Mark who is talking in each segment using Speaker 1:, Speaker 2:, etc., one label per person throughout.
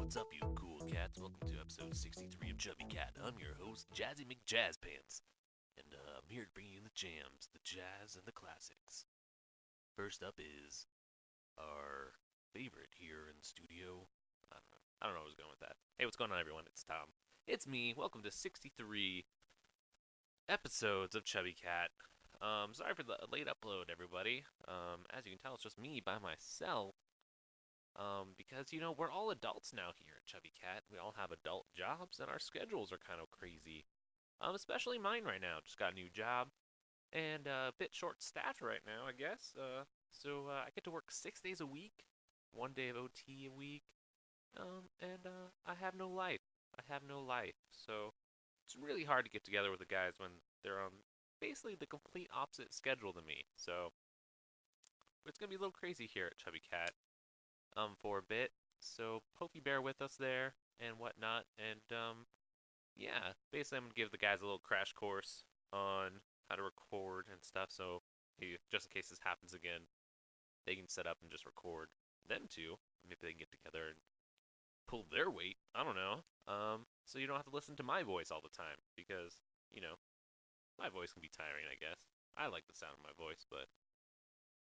Speaker 1: What's up, you cool cats? Welcome to episode 63 of Chubby Cat. I'm your host, Jazzy McJazzPants, and I'm here to bring you the jams, the jazz, and the classics. First up is our favorite here in the studio. I don't know where I was going with that. Hey, what's going on, everyone? It's Tom. It's me. Welcome to 63 episodes of Chubby Cat. Sorry for the late upload, everybody. As you can tell, it's just me by myself. Because, we're all adults now here at Chubby Cat. We all have adult jobs, and our schedules are kind of crazy. Especially mine right now. Just got a new job, and a bit short-staffed right now, I guess. So I get to work 6 days a week, 1 day of OT a week, and I have no life. I have no life. So it's really hard to get together with the guys when they're on basically the complete opposite schedule than me. So it's gonna be a little crazy here at Chubby Cat. For a bit. So hope you bear with us there and whatnot. And yeah, basically I'm gonna give the guys a little crash course on how to record and stuff. So just in case this happens again, they can set up and just record them two. Maybe they can get together and pull their weight. I don't know. So you don't have to listen to my voice all the time because my voice can be tiring. I guess I like the sound of my voice, but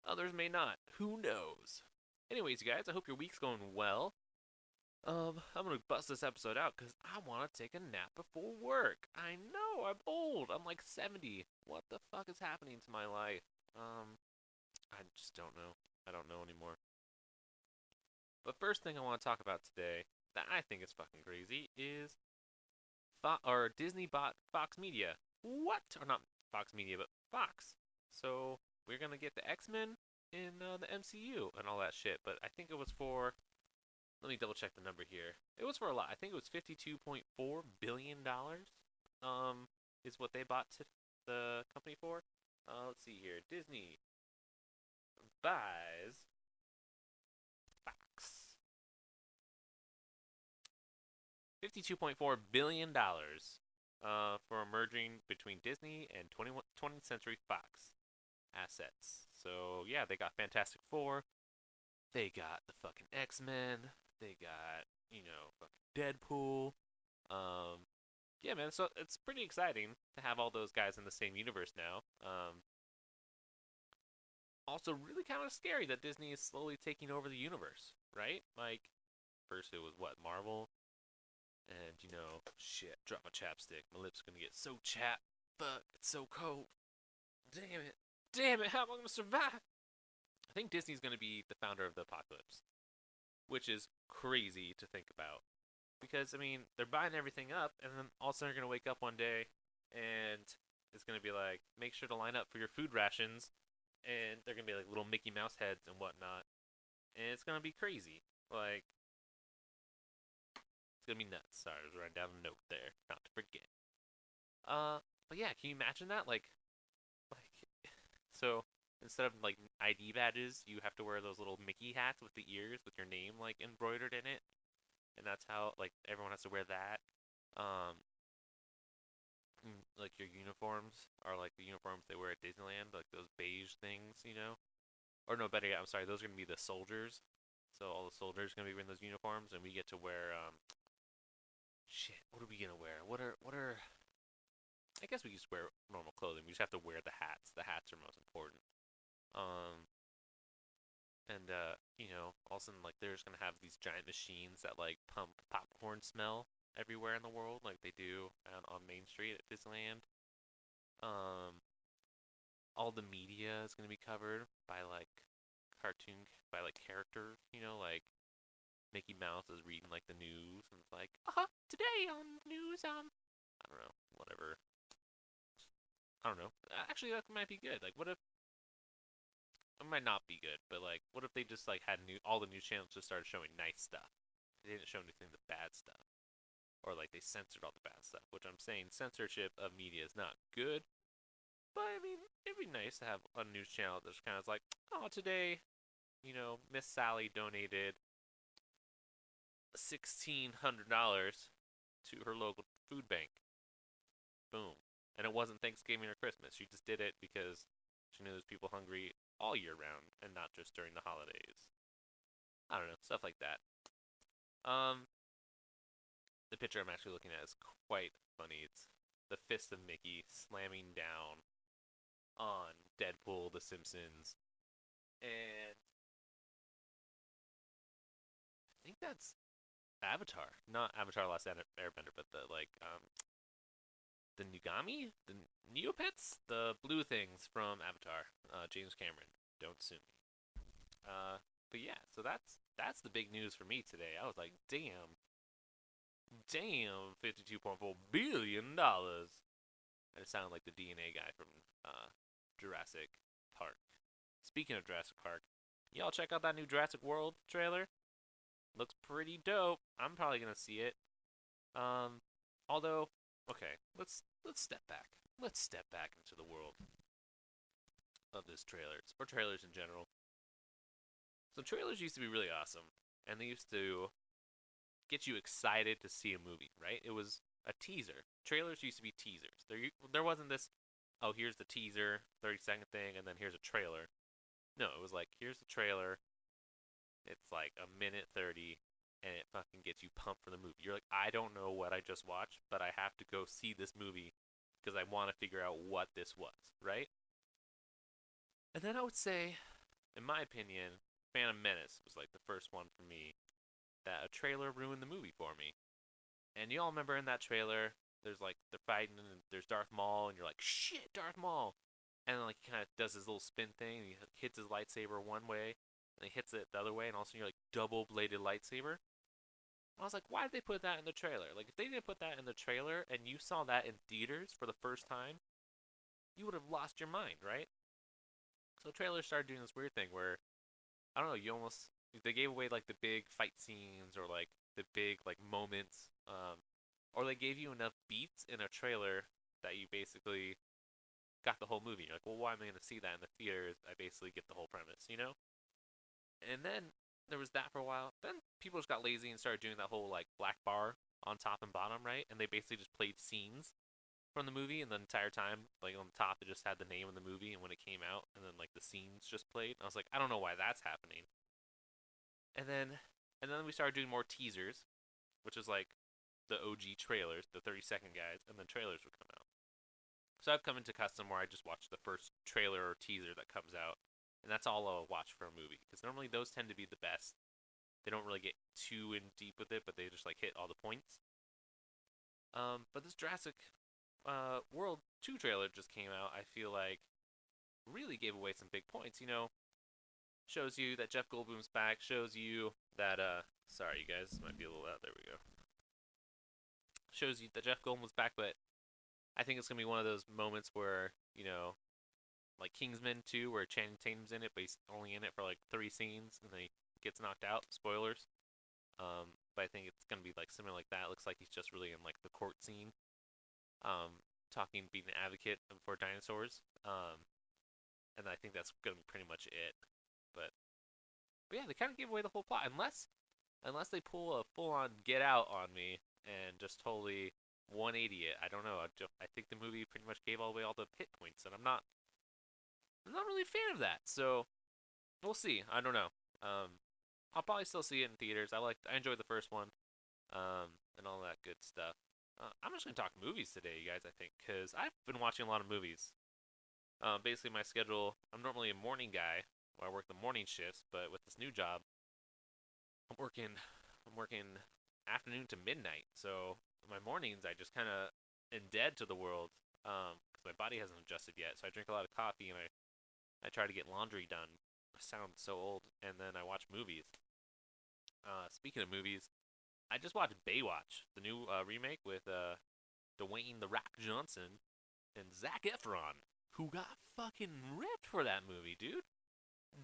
Speaker 1: others may not. Who knows? Anyways, you guys, I hope your week's going well. I'm gonna bust this episode out because I want to take a nap before work. I know, I'm old. I'm like 70. What the fuck is happening to my life? I just don't know. I don't know anymore. But first thing I want to talk about today that I think is fucking crazy is Disney bought Fox Media. What? Or not Fox Media, but Fox. So we're gonna get the X-Men in the MCU and all that shit. But I think it was for. Let me double check the number here. It was for a lot. I think it was $52.4 billion. Is what they bought the company for. Let's see here. Disney buys Fox. $52.4 billion. For merging between Disney and 20th Century Fox assets. So yeah, they got Fantastic Four. They got the fucking X-Men. They got, fucking Deadpool. Yeah, man. So it's pretty exciting to have all those guys in the same universe now. Also, really kind of scary that Disney is slowly taking over the universe, right? Like, first it was what, Marvel, and shit. Drop my chapstick. My lips are gonna get so chapped. Fuck, it's so cold. Damn it. Damn it. How am I gonna survive? I think Disney's gonna be the founder of the apocalypse, which is crazy to think about. Because, I mean, they're buying everything up, and then all of a sudden you're going to wake up one day, and it's going to be like, make sure to line up for your food rations, and they're going to be like little Mickey Mouse heads and whatnot. And it's going to be crazy. Like, it's going to be nuts. Sorry, I was writing down a note there, not to forget. But yeah, can you imagine that? So instead of like ID badges, you have to wear those little Mickey hats with the ears with your name like embroidered in it, and that's how like everyone has to wear that. Um, like your uniforms are like the uniforms they wear at Disneyland, like those beige things, Or no, better yet, I'm sorry, those are gonna be the soldiers. So all the soldiers are gonna be wearing those uniforms, and we get to wear shit. What are we gonna wear? What are? I guess we just wear normal clothing. We just have to wear the hats. The hats are most important. Um, and all of a sudden, like, they're just gonna have these giant machines that like pump popcorn smell everywhere in the world, like they do on Main Street at Disneyland. Um, all the media is gonna be covered by like by like characters, like Mickey Mouse is reading like the news, and it's like, today on the news, I don't know, whatever. I don't know. Actually, that might be good. Like, what if it might not be good, but like, what if they just like had all the news channels just started showing nice stuff? They didn't show anything the bad stuff, or like they censored all the bad stuff. Which I'm saying censorship of media is not good, but I mean it'd be nice to have a news channel that's kind of like, oh, today, Miss Sally donated $1,600 to her local food bank. Boom. And it wasn't Thanksgiving or Christmas. She just did it because she knew there's people hungry all year round and not just during the holidays. I don't know, stuff like that. the picture I'm actually looking at is quite funny. It's the fist of Mickey slamming down on Deadpool, The Simpsons, and I think that's Avatar, not Avatar: Last Airbender, but the Nugami, the Neopets, the blue things from Avatar. James Cameron, don't sue me. But yeah, so that's the big news for me today. I was like, damn, $52.4 billion. And it sounded like the DNA guy from Jurassic Park. Speaking of Jurassic Park, y'all check out that new Jurassic World trailer. Looks pretty dope. I'm probably gonna see it. Um, although, okay, let's step back. Let's step back into the world of this trailer, or trailers in general. So trailers used to be really awesome, and they used to get you excited to see a movie, right? It was a teaser. Trailers used to be teasers. There wasn't this, oh, here's the teaser, 30-second thing, and then here's a trailer. No, it was like, here's the trailer. It's like a minute 30, and it fucking gets you pumped for the movie. You're like, I don't know what I just watched, but I have to go see this movie because I want to figure out what this was, right? And then I would say, in my opinion, Phantom Menace was like the first one for me that a trailer ruined the movie for me. And you all remember in that trailer, there's like they're fighting and there's Darth Maul, and you're like, shit, Darth Maul. And then like he kind of does his little spin thing, and he hits his lightsaber one way, and he hits it the other way, and also you're like double bladed lightsaber. I was like, why did they put that in the trailer? Like if they didn't put that in the trailer and you saw that in theaters for the first time, you would have lost your mind, right? So trailers started doing this weird thing where I don't know, you almost they gave away like the big fight scenes or like the big like moments, or they gave you enough beats in a trailer that you basically got the whole movie. You're like, well, why am I going to see that in the theaters? I basically get the whole premise, you know? And then there was that for a while. Then people just got lazy and started doing that whole like black bar on top and bottom, right? And they basically just played scenes from the movie, and the entire time, like on the top, it just had the name of the movie and when it came out, and then like the scenes just played. And I was like, I don't know why that's happening. And then we started doing more teasers, which is like the OG trailers, the 30-second guys, and then trailers would come out. So I've come into custom where I just watch the first trailer or teaser that comes out, and that's all I'll watch for a movie because normally those tend to be the best. They don't really get too in deep with it, but they just like hit all the points. But this Jurassic World 2 trailer just came out. I feel like really gave away some big points. You know, shows you that Jeff Goldblum's back. Shows you that sorry you guys, this might be a little loud. There we go. Shows you that Jeff Goldblum's back, but I think it's gonna be one of those moments where like Kingsman 2, where Channing Tatum's in it, but he's only in it for like 3 scenes, and then he gets knocked out. Spoilers. But I think it's gonna be like similar like that. It looks like he's just really in like the court scene, being an advocate for dinosaurs. And I think that's gonna be pretty much it. But yeah, they kind of gave away the whole plot, unless they pull a full-on Get Out on me and just totally 180 it. I don't know. I think the movie pretty much gave away all the hit points, and I'm not really a fan of that. So we'll see. I don't know. I'll probably still see it in theaters. I enjoyed the first one, and all that good stuff. I'm just gonna talk movies today, you guys. I think because I've been watching a lot of movies. Basically, my schedule. I'm normally a morning guy, where I work the morning shifts, but with this new job, I'm working afternoon to midnight. So my mornings, I just kind of am dead to the world, because my body hasn't adjusted yet. So I drink a lot of coffee, and I try to get laundry done. I sound so old, and then I watch movies. Speaking of movies, I just watched Baywatch, the new remake with Dwayne the Rock Johnson and Zac Efron, who got fucking ripped for that movie, dude.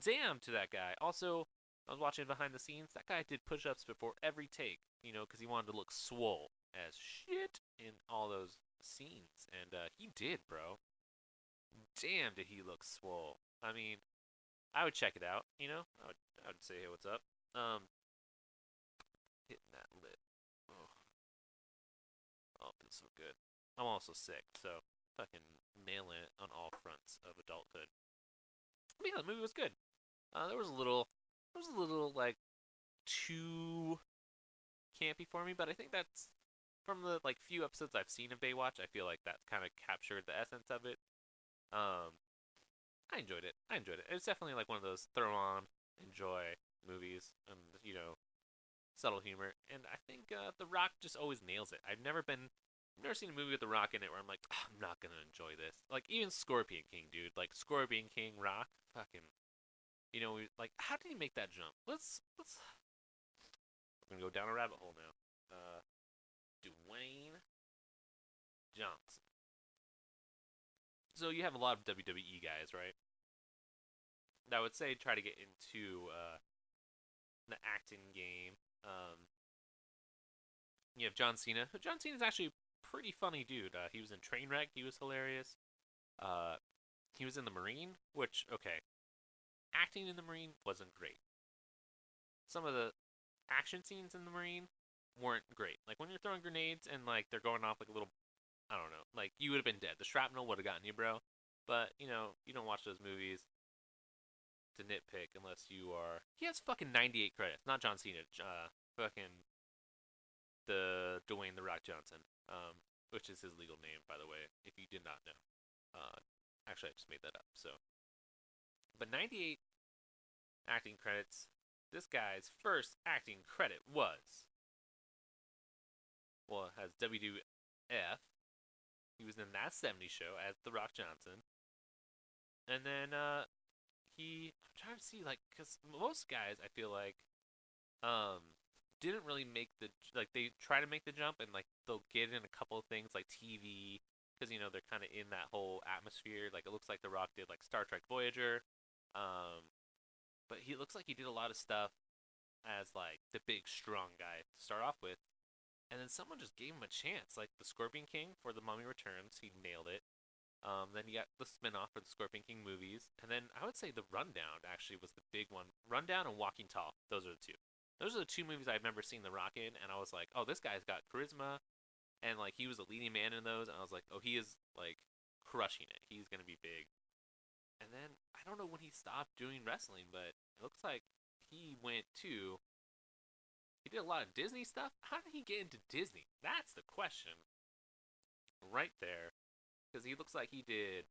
Speaker 1: Damn to that guy. Also, I was watching behind the scenes. That guy did push-ups before every take, because he wanted to look swole as shit in all those scenes, and he did, bro. Damn, did he look swole? I mean, I would check it out. I would say, hey, what's up? Hitting that lip. Oh, oh, it feels so good. I'm also sick, so fucking nailing it on all fronts of adulthood. But yeah, the movie was good. There was a little like too campy for me, but I think from the like few episodes I've seen of Baywatch, I feel like that's kind of captured the essence of it. Um, I enjoyed it. I enjoyed it. It's definitely like one of those throw on, enjoy movies, and subtle humor. And I think The Rock just always nails it. I've never seen a movie with The Rock in it where I'm like, oh, I'm not gonna enjoy this. Like even Scorpion King, dude. Like Scorpion King, Rock, fucking. Like how did he make that jump? Let's. We're gonna go down a rabbit hole now. Dwayne Johnson. So you have a lot of WWE guys, right? That I would say try to get into the acting game. You have John Cena. John Cena's actually a pretty funny dude. He was in Trainwreck. He was hilarious. Uh, he was in the Marine, which okay, acting in the Marine wasn't great. Some of the action scenes in the Marine weren't great. Like when you're throwing grenades and like they're going off like a little, I don't know, like you would have been dead. The shrapnel would have gotten you, bro. But you don't watch those movies to nitpick unless you are. He has fucking 98 credits, not John Cena. Fucking Dwayne the Rock Johnson, which is his legal name, by the way, if you did not know. Actually, I just made that up. So, but 98 acting credits. This guy's first acting credit was, well, it has WWF. He was in That 70s Show as The Rock Johnson. And then I'm trying to see, like, because most guys, I feel like, didn't really make they try to make the jump and, like, they'll get in a couple of things like TV, because, they're kind of in that whole atmosphere. Like, it looks like The Rock did, like, Star Trek Voyager. But he looks like he did a lot of stuff as, like, the big, strong guy to start off with. And then someone just gave him a chance. Like, the Scorpion King for The Mummy Returns, he nailed it. Then you got the spin-off for the Scorpion King movies. And then I would say The Rundown, actually, was the big one. Rundown and Walking Tall. Those are the two. Those are the two movies I remember seeing The Rock in, and I was like, oh, this guy's got charisma. And, like, he was a leading man in those, and I was like, oh, he is, like, crushing it. He's going to be big. And then I don't know when he stopped doing wrestling, but it looks like he did a lot of Disney stuff. How did he get into Disney? That's the question right there. Because he looks like he did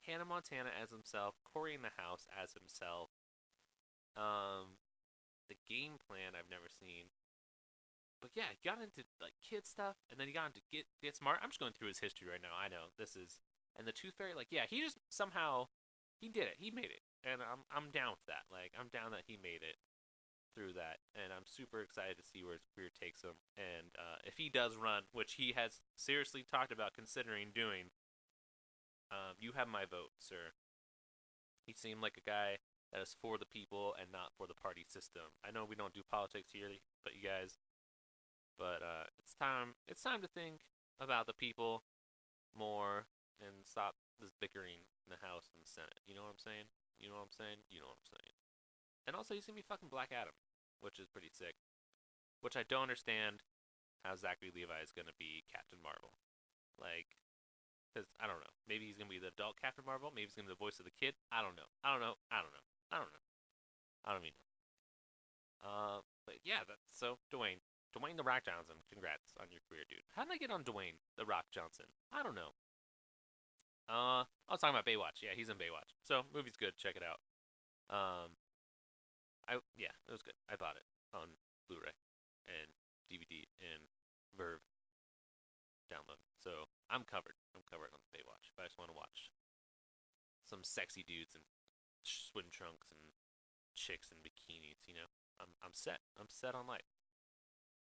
Speaker 1: Hannah Montana as himself, Corey in the House as himself. The Game Plan I've never seen. But yeah, he got into like kid stuff, and then he got into Get Smart. I'm just going through his history right now. I know this is, and the Tooth Fairy. Like, yeah, he just somehow he did it. He made it, and I'm down with that. Like, I'm down that he made it through that, and I'm super excited to see where his career takes him. And if he does run, which he has seriously talked about considering doing, you have my vote, sir. He seemed like a guy that is for the people and not for the party system. I know we don't do politics here, but you guys. But it's time. It's time to think about the people more and stop this bickering in the House and the Senate. You know what I'm saying? You know what I'm saying? You know what I'm saying? And also, he's gonna be fucking Black Adam, which is pretty sick. Which I don't understand how Zachary Levi is gonna be Captain Marvel. Like, because I don't know. Maybe he's gonna be the adult Captain Marvel. Maybe he's gonna be the voice of the kid. I don't know. I don't know. I don't know. I don't know. I don't even know. But yeah, that's so Dwayne the Rock Johnson. Congrats on your career, dude. How did I get on Dwayne the Rock Johnson? I don't know. I was talking about Baywatch. Yeah, he's in Baywatch. So movie's good. Check it out. Yeah, it was good. I bought it on Blu-ray and DVD and Verve download. So I'm covered. I'm covered on Baywatch. But I just want to watch some sexy dudes in swim trunks and chicks in bikinis. I'm set. I'm set on life.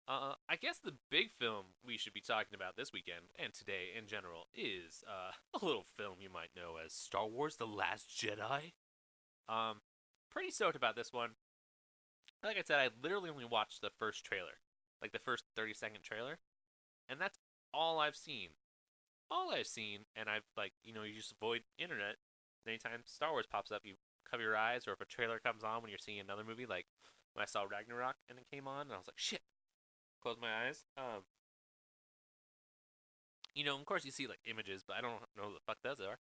Speaker 1: I guess the big film we should be talking about this weekend and today in general is a little film you might know as Star Wars: The Last Jedi. Pretty stoked about this one. Like I said, I literally only watched the first trailer, like the first 30-second trailer, and that's all I've seen. All I've seen, and I've you just avoid internet. Anytime Star Wars pops up, you cover your eyes, or if a trailer comes on when you're seeing another movie, like when I saw Ragnarok and it came on, and I was like, shit. Close my eyes. Of course you see like images, but I don't know what the fuck those are.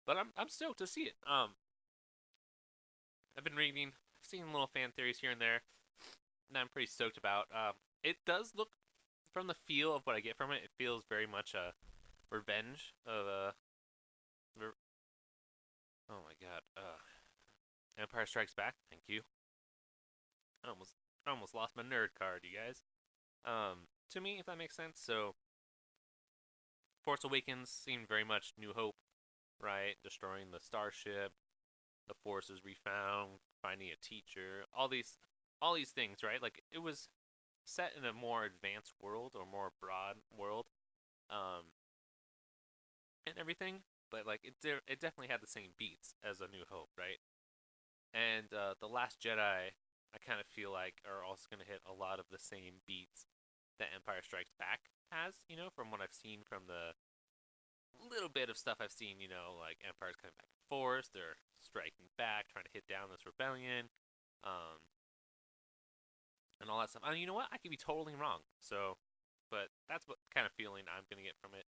Speaker 1: But I'm stoked to see it. I've been reading, I've seen little fan theories here and there, and I'm pretty stoked about. It does look from the feel of what I get from it, it feels very much a revenge of oh my god, Empire Strikes Back. Thank you. I almost lost my nerd card, you guys. To me, if that makes sense. So, Force Awakens seemed very much New Hope, right? Destroying the starship, the Force is refound, finding a teacher, all these things, right? Like it was set in a more advanced world or more broad world, um, and everything. But like it definitely had the same beats as A New Hope, right? And the Last Jedi, I kind of feel like are also gonna hit a lot of the same beats that Empire Strikes Back has, from what I've seen from the little bit of stuff I've seen, like Empire's coming back in force, they're striking back, trying to hit down this rebellion, um, and all that stuff. And you know what? I could be totally wrong. So, but that's what kind of feeling I'm gonna get from it.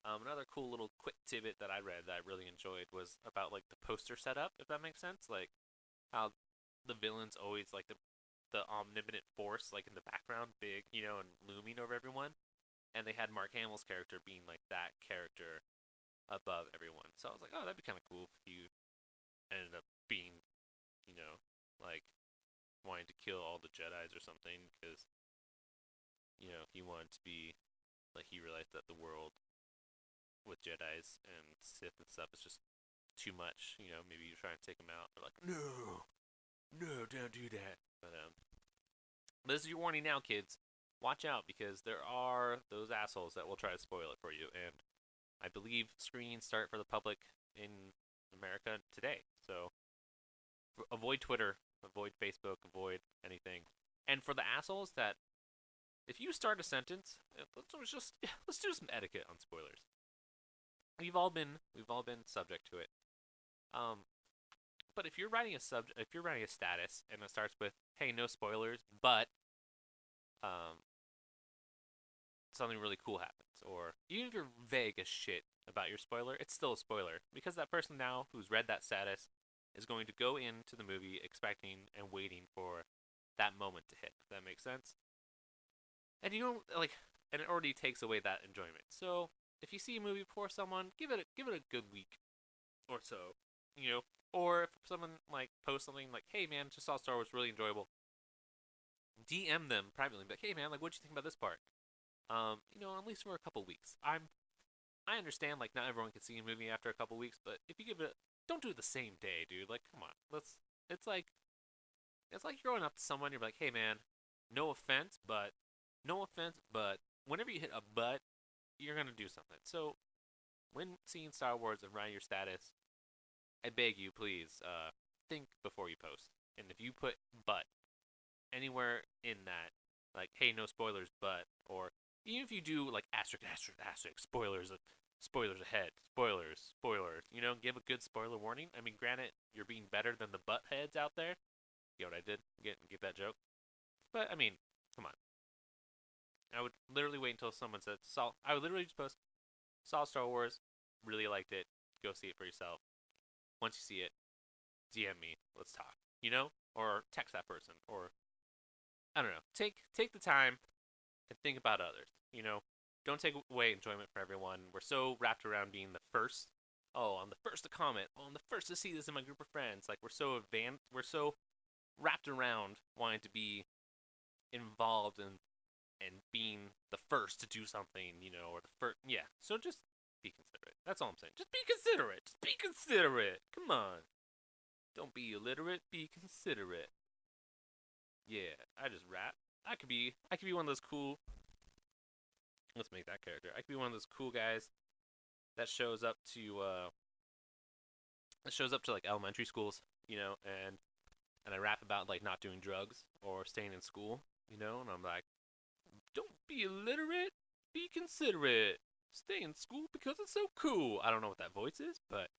Speaker 1: Another cool little quick tidbit that I read that I really enjoyed was about like the poster setup, if that makes sense. Like how the villains always like the omnipotent force like in the background, big, and looming over everyone. And they had Mark Hamill's character being like that character above everyone. So I was like, oh, that'd be kind of cool if you ended up being, like wanting to kill all the Jedi's or something because, he wanted to be like he realized that the world with Jedi's and Sith and stuff is just too much. Maybe you try and take them out. They're like, no, no, don't do that. But this is your warning now, kids. Watch out because there are those assholes that will try to spoil it for you. And I believe screenings start for the public in America today. So avoid Twitter, avoid Facebook, avoid anything. And for the assholes that, if you start a sentence, let's do some etiquette on spoilers. We've all been subject to it. Um, but if you're writing a status and it starts with, "Hey, no spoilers," but something really cool happens, or even if you're vague as shit about your spoiler, it's still a spoiler because that person now who's read that status is going to go into the movie expecting and waiting for that moment to hit. If that makes sense, and you don't and it already takes away that enjoyment. So if you see a movie before someone, give it a good week or so, Or if someone like posts something like, "Hey man, just saw Star Wars, really enjoyable," DM them privately, like, "Hey man, like, what'd you think about this part?" At least for a couple weeks. I understand like not everyone can see a movie after a couple weeks, but if you give it, don't do it the same day, dude. Like, come on, let's. It's like you're going up to someone, you're like, "Hey man, no offense, but whenever you hit a but, you're gonna do something." So when seeing Star Wars and writing your status, I beg you, please, think before you post. And if you put "but" anywhere in that, like, "Hey, no spoilers, but," or even if you do like asterisk, asterisk, asterisk, spoilers ahead, spoilers, give a good spoiler warning. I mean, granted, you're being better than the butt heads out there. You know what I did? Get that joke? But I mean, come on. I would literally wait until someone said, I would literally just post, "Saw Star Wars, really liked it. Go see it for yourself. Once you see it, DM me. Let's talk." Or text that person, or I don't know. Take the time and think about others. Don't take away enjoyment from everyone. We're so wrapped around being the first. Oh, I'm the first to comment. Oh, I'm the first to see this in my group of friends. Like we're so advanced. We're so wrapped around wanting to be involved and being the first to do something. Or the first. Yeah. So just be considerate. That's all I'm saying. Just be considerate. Just be considerate. Come on. Don't be illiterate. Be considerate. Yeah, I just rap. I could be one of those cool. Let's make that character. I could be one of those cool guys that shows up to like elementary schools, and I rap about like not doing drugs or staying in school, and I'm like, "Don't be illiterate, be considerate. Stay in school because it's so cool." I don't know what that voice is, but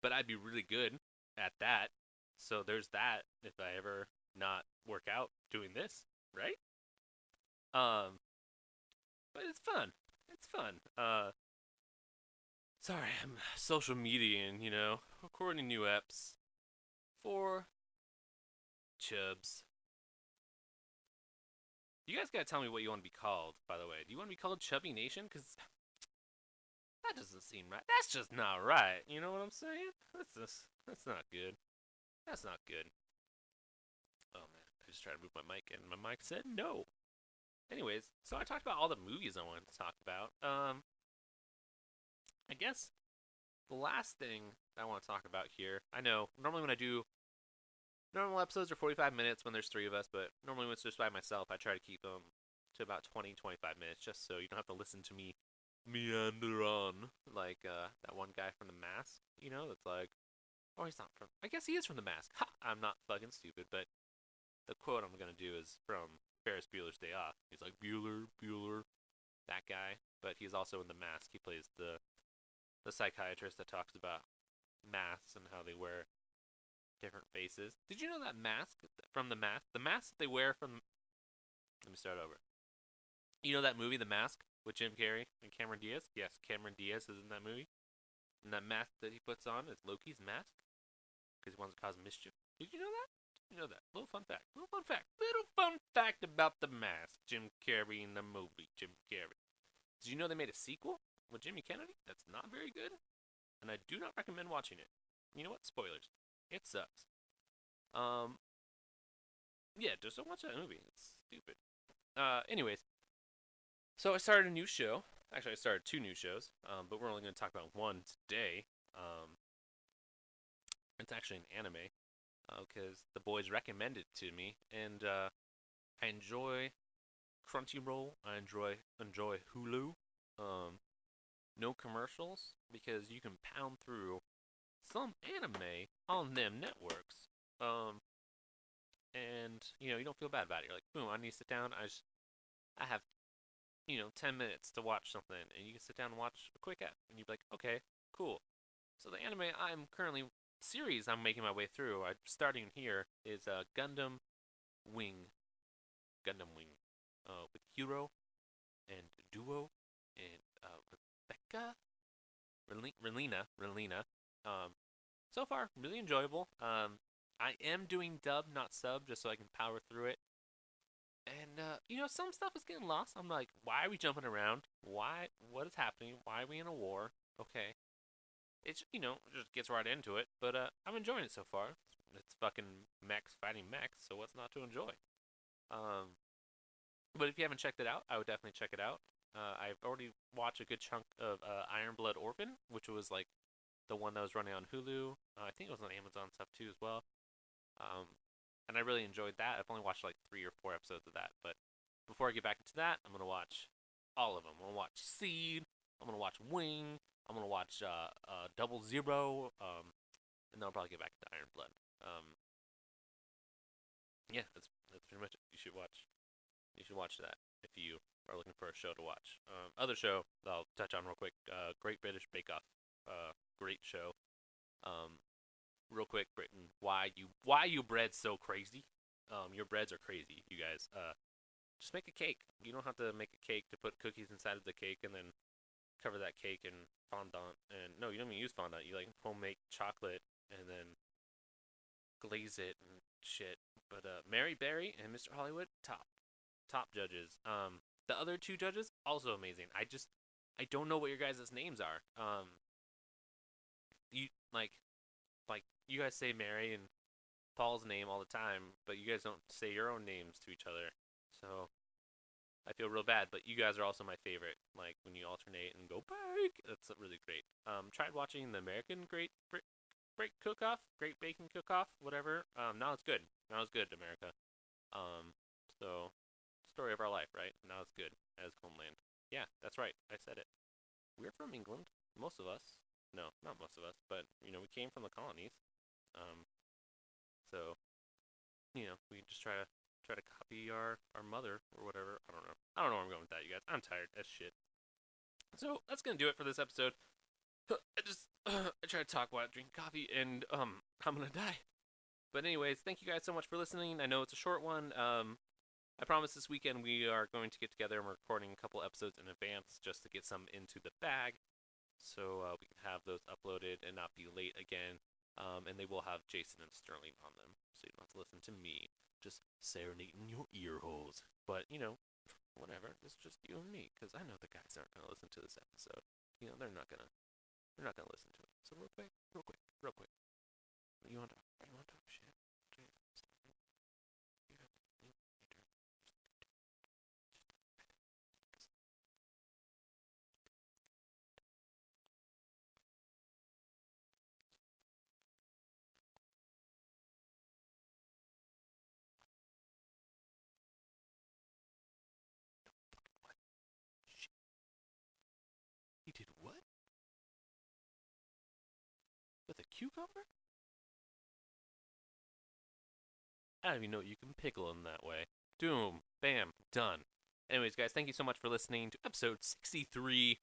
Speaker 1: I'd be really good at that. So there's that if I ever not work out doing this, right? Um, but it's fun. It's fun. Sorry, I'm social media and recording new eps for Chubs. You guys gotta tell me what you want to be called, by the way. Do you want to be called Chubby Nation? Because that doesn't seem right. That's just not right. You know what I'm saying? That's not good. That's not good. Oh man, I just tried to move my mic and my mic said no. Anyways, so I talked about all the movies I wanted to talk about. I guess the last thing I want to talk about here. I know normally when I do normal episodes are 45 minutes when there's three of us, but normally when it's just by myself, I try to keep them to about 20, 25 minutes just so you don't have to listen to me meander on like that one guy from The Mask, that's like, oh, he's not from, I guess he is from The Mask. Ha! I'm not fucking stupid, but the quote I'm gonna do is from Ferris Bueller's Day Off. He's like, Bueller, Bueller, that guy, but he's also in The Mask. He plays the psychiatrist that talks about masks and how they wear different faces. Did you know that mask from the mask that they wear from? Let me start over. You know that movie, The Mask, with Jim Carrey and Cameron Diaz? Yes, Cameron Diaz is in that movie. And that mask that he puts on is Loki's mask because he wants to cause mischief. Did you know that? Did you know that? Little fun fact. Little fun fact about The Mask. Jim Carrey in the movie. Jim Carrey. Did you know they made a sequel with Jimmy Kennedy? That's not very good, and I do not recommend watching it. You know what? Spoilers. It sucks. Um, yeah, just don't watch that movie. It's stupid. Anyways, so I started a new show. Actually, I started two new shows, but we're only going to talk about one today. It's actually an anime, because the boys recommended it to me, and I enjoy Crunchyroll. I enjoy Hulu. No commercials because you can pound through some anime on them networks. And you don't feel bad about it. You're like, boom, I need to sit down. I have 10 minutes to watch something, and you can sit down and watch a quick app, and you'd be like, okay, cool. So the anime I'm making my way through. I'm starting here is Gundam Wing, with Hiro and Duo and Rebecca, Relina. So far really enjoyable. I am doing dub, not sub, just so I can power through it. And some stuff is getting lost. I'm like, why are we jumping around? Why? What is happening? Why are we in a war? Okay, it's just gets right into it. But I'm enjoying it so far. It's fucking mechs fighting mechs, so what's not to enjoy? Um, but if you haven't checked it out, I would definitely check it out. I've already watched a good chunk of Iron Blood Orphan, which was like the one that was running on Hulu. I think it was on Amazon stuff too as well. Um, and I really enjoyed that. I've only watched like 3 or 4 episodes of that. But before I get back into that, I'm gonna watch all of them. I'm gonna watch Seed. I'm gonna watch Wing. I'm gonna watch Double Zero. And then I'll probably get back into Iron Blood. Yeah, that's pretty much it. You should watch that if you are looking for a show to watch. Other show that I'll touch on real quick. Great British Bake Off. Great show. Real quick, Britain. Why you bread so crazy? Your breads are crazy, you guys. Just make a cake. You don't have to make a cake to put cookies inside of the cake and then cover that cake in fondant. And no, you don't even use fondant. You like homemade chocolate and then glaze it and shit. But Mary Berry and Mr. Hollywood, top judges. The other two judges also amazing. I don't know what your guys' names are. You like you guys say Mary and Paul's name all the time, but you guys don't say your own names to each other. So I feel real bad, but you guys are also my favorite. Like when you alternate and go bake, that's really great. Tried watching the American Great Cook-Off, Great Baking Cook-Off, whatever. Now it's good. Now it's good, America. So story of our life, right? Now it's good as homeland. Yeah, that's right. I said it. We're from England, most of us. No, not most of us, but we came from the colonies. Um, so we just try to copy our mother or whatever. I don't know where I'm going with that, you guys. I'm tired as shit. So that's gonna do it for this episode. I try to talk while I drink coffee, and I'm gonna die. But anyways, thank you guys so much for listening. I know it's a short one. I promise this weekend we are going to get together and we're recording a couple episodes in advance just to get some into the bag, so we can have those uploaded and not be late again. And they will have Jason and Sterling on them, so you don't have to listen to me. just serenading your ear holes. But, whatever. It's just you and me, because I know the guys aren't going to listen to this episode. They're not gonna listen to it. So real quick. You want to talk shit? What? Shit. He did what? With a cucumber? I don't even know you can pickle in that way. Doom. Bam. Done. Anyways, guys, thank you so much for listening to episode 63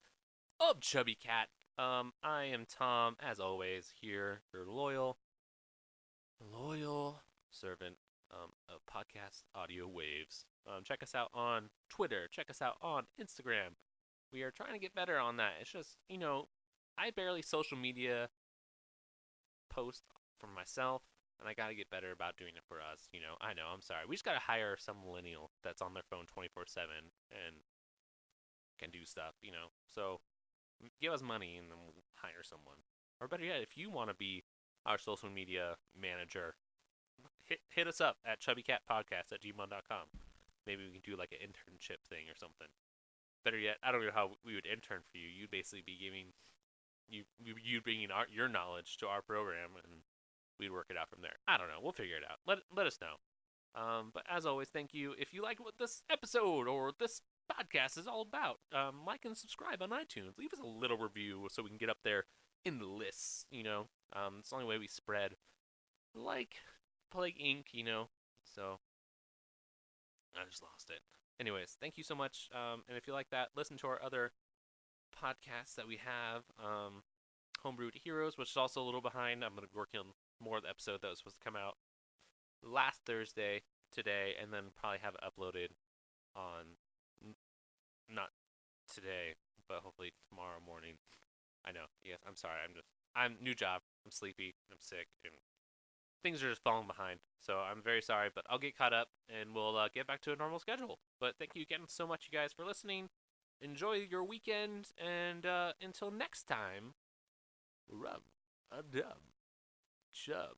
Speaker 1: of Chubby Cat. I am Tom, as always, here, your loyal servant of podcast audio waves. Check us out on Twitter. Check us out on Instagram. We are trying to get better on that. It's just, I barely social media post for myself, and I gotta get better about doing it for us. I know, I'm sorry. We just gotta hire some millennial that's on their phone 24/7 and can do stuff, So give us money and then we'll hire someone. Or better yet, if you want to be our social media manager, hit us up at chubbycatpodcast@gmail.com. Maybe we can do like an internship thing or something. Better yet, I don't know how we would intern for you. You'd basically be giving you bringing your knowledge to our program, and we'd work it out from there. I don't know. We'll figure it out. Let us know. But as always, thank you. If you like what this episode or this podcast is all about, like and subscribe on iTunes. Leave us a little review so we can get up there in the lists. It's the only way we spread like Plague Inc. So I just lost it. Anyways, thank you so much. And if you like that, listen to our other podcasts that we have. Homebrewed Heroes, which is also a little behind. I'm going to be working on more of the episode that was supposed to come out last Thursday today, and then probably have it uploaded on not today, but hopefully tomorrow morning. I know. Yes, I'm sorry. I'm new job. I'm sleepy. I'm sick, and things are just falling behind. So I'm very sorry, but I'll get caught up, and we'll get back to a normal schedule. But thank you again so much, you guys, for listening. Enjoy your weekend, and until next time, rub a dub, chub.